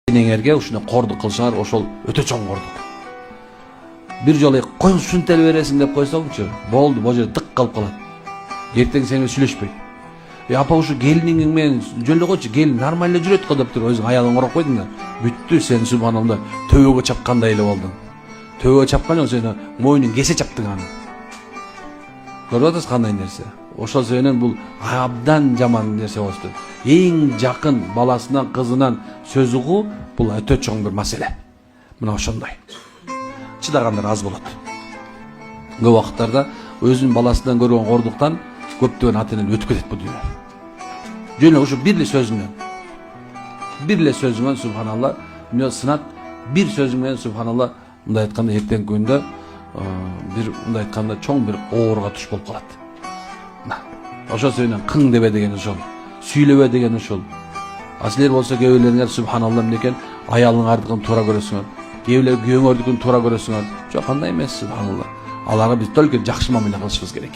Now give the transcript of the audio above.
Nеңерге ушуну кордук кылышыңар, ошол өтө чоң кордук. Бир жолу кой сүнтел бересиң деп койсоңчу, болду, бул жерде тык калып калат. Эртең сенин сүйлөшпөйт. Апа ушу келиниң менен жөлдө койчу, келин нормально жүрөт го деп туруп өзүң аялың ороп койдуң да. Бүттү, сен субханалла төбөгө чапкандай эле болдуң. Төбөгө чапкан жок, сен мойнун кесе чаптың аны. Көрүп атасыз кандай нерсе? Ошол себептен бул абдан жаман нерсе болду. Эң жакын баласынан, кызынан сөз угуу бул өтө чоң бир маселе. Мына ошондой. Чыдагандар аз болот. Көп убакыттарда өзүнүн баласынан көргөн кордуктан көптөгөн ата-энелер өтүп кетет бул дүйнөдөн. Жөн ушу бир эле сөзүңөн субханалла, мына сынат бир сөзүң менен субханалла, мындай айтканда эртең күндө бир мындай айтканда чоң бир ооруга туш болуп калат. Ошол себептен кың дебе деген ошол, сүйлөбө деген ошол. Силер болсо кээбилериңер субханалла менен аялыңардыкын туура көрөсүңөр, кээбилер күйөөңөрдүкүн туура көрөсүңөр. Жок, андай эмес субханалла. Аларга биз только жакшы мамиле кылышыбыз керек.